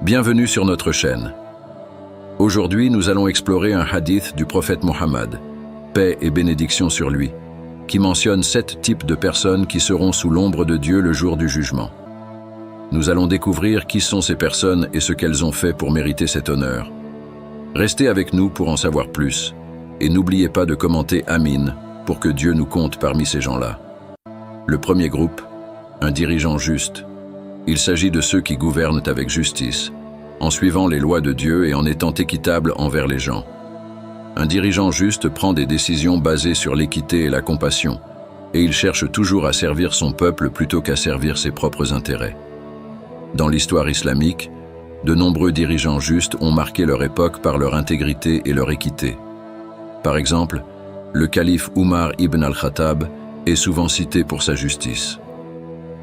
Bienvenue sur notre chaîne. Aujourd'hui, nous allons explorer un hadith du prophète Mohammed, paix et bénédiction sur lui, qui mentionne 7 types de personnes qui seront sous l'ombre de Dieu le jour du jugement. Nous allons découvrir qui sont ces personnes et ce qu'elles ont fait pour mériter cet honneur. Restez avec nous pour en savoir plus, et n'oubliez pas de commenter Amin pour que Dieu nous compte parmi ces gens-là. Le premier groupe, un dirigeant juste. Il s'agit de ceux qui gouvernent avec justice, en suivant les lois de Dieu et en étant équitable envers les gens. Un dirigeant juste prend des décisions basées sur l'équité et la compassion, et il cherche toujours à servir son peuple plutôt qu'à servir ses propres intérêts. Dans l'histoire islamique, de nombreux dirigeants justes ont marqué leur époque par leur intégrité et leur équité. Par exemple, le calife Omar ibn al-Khattab est souvent cité pour sa justice.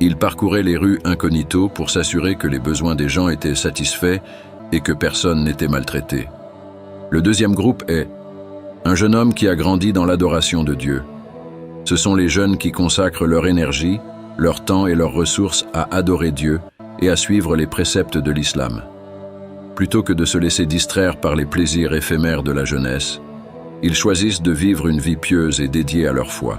Il parcourait les rues incognito pour s'assurer que les besoins des gens étaient satisfaits et que personne n'était maltraité. Le deuxième groupe est un jeune homme qui a grandi dans l'adoration de Dieu. Ce sont les jeunes qui consacrent leur énergie, leur temps et leurs ressources à adorer Dieu et à suivre les préceptes de l'islam. Plutôt que de se laisser distraire par les plaisirs éphémères de la jeunesse, ils choisissent de vivre une vie pieuse et dédiée à leur foi.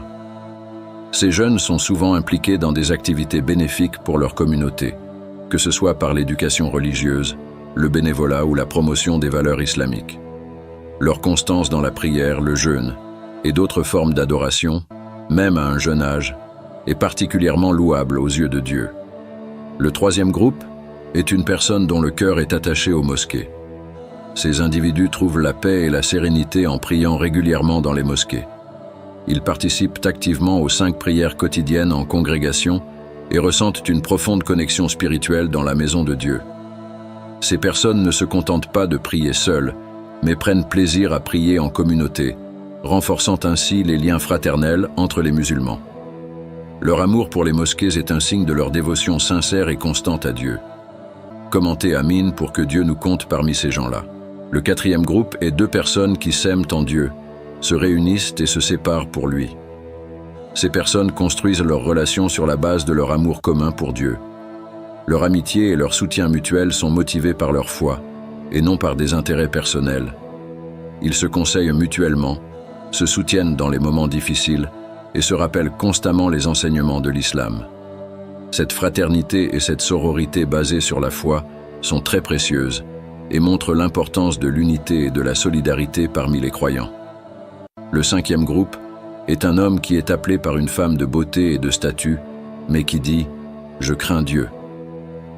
Ces jeunes sont souvent impliqués dans des activités bénéfiques pour leur communauté, que ce soit par l'éducation religieuse, le bénévolat ou la promotion des valeurs islamiques. Leur constance dans la prière, le jeûne et d'autres formes d'adoration, même à un jeune âge, est particulièrement louable aux yeux de Dieu. Le troisième groupe est une personne dont le cœur est attaché aux mosquées. Ces individus trouvent la paix et la sérénité en priant régulièrement dans les mosquées. Ils participent activement aux 5 prières quotidiennes en congrégation et ressentent une profonde connexion spirituelle dans la maison de Dieu. Ces personnes ne se contentent pas de prier seules, mais prennent plaisir à prier en communauté, renforçant ainsi les liens fraternels entre les musulmans. Leur amour pour les mosquées est un signe de leur dévotion sincère et constante à Dieu. Commentez Amin pour que Dieu nous compte parmi ces gens-là. Le quatrième groupe est 2 personnes qui s'aiment en Dieu, se réunissent et se séparent pour lui. Ces personnes construisent leurs relations sur la base de leur amour commun pour Dieu. Leur amitié et leur soutien mutuel sont motivés par leur foi, et non par des intérêts personnels. Ils se conseillent mutuellement, se soutiennent dans les moments difficiles et se rappellent constamment les enseignements de l'islam. Cette fraternité et cette sororité basées sur la foi sont très précieuses et montrent l'importance de l'unité et de la solidarité parmi les croyants. Le 5e groupe est un homme qui est appelé par une femme de beauté et de statut, mais qui dit « Je crains Dieu ».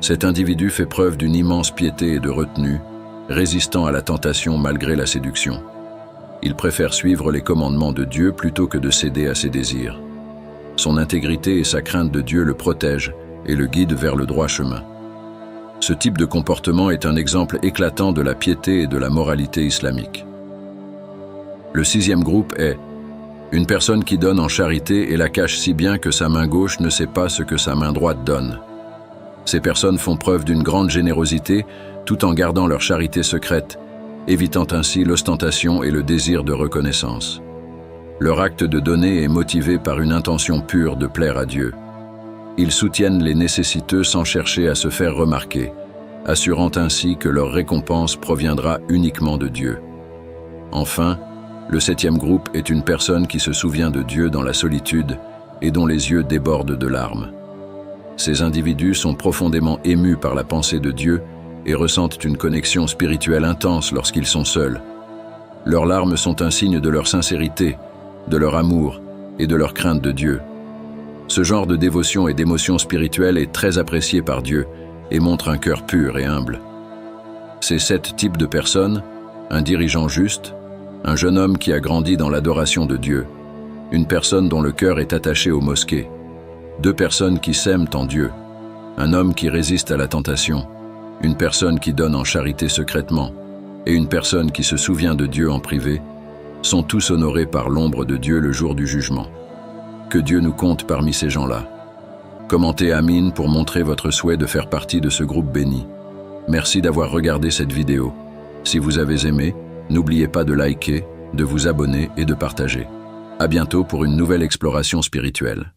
Cet individu fait preuve d'une immense piété et de retenue, résistant à la tentation malgré la séduction. Il préfère suivre les commandements de Dieu plutôt que de céder à ses désirs. Son intégrité et sa crainte de Dieu le protègent et le guident vers le droit chemin. Ce type de comportement est un exemple éclatant de la piété et de la moralité islamique. Le 6e groupe est une personne qui donne en charité et la cache si bien que sa main gauche ne sait pas ce que sa main droite donne. Ces personnes font preuve d'une grande générosité tout en gardant leur charité secrète, évitant ainsi l'ostentation et le désir de reconnaissance. Leur acte de donner est motivé par une intention pure de plaire à Dieu. Ils soutiennent les nécessiteux sans chercher à se faire remarquer, assurant ainsi que leur récompense proviendra uniquement de Dieu. Enfin, le 7e groupe est une personne qui se souvient de Dieu dans la solitude et dont les yeux débordent de larmes. Ces individus sont profondément émus par la pensée de Dieu et ressentent une connexion spirituelle intense lorsqu'ils sont seuls. Leurs larmes sont un signe de leur sincérité, de leur amour et de leur crainte de Dieu. Ce genre de dévotion et d'émotion spirituelle est très apprécié par Dieu et montre un cœur pur et humble. Ces 7 types de personnes, un dirigeant juste, un jeune homme qui a grandi dans l'adoration de Dieu, une personne dont le cœur est attaché aux mosquées, 2 personnes qui s'aiment en Dieu, un homme qui résiste à la tentation, une personne qui donne en charité secrètement et une personne qui se souvient de Dieu en privé, sont tous honorés par l'ombre de Dieu le jour du jugement. Que Dieu nous compte parmi ces gens-là. Commentez Amin pour montrer votre souhait de faire partie de ce groupe béni. Merci d'avoir regardé cette vidéo. Si vous avez aimé, n'oubliez pas de liker, de vous abonner et de partager. À bientôt pour une nouvelle exploration spirituelle.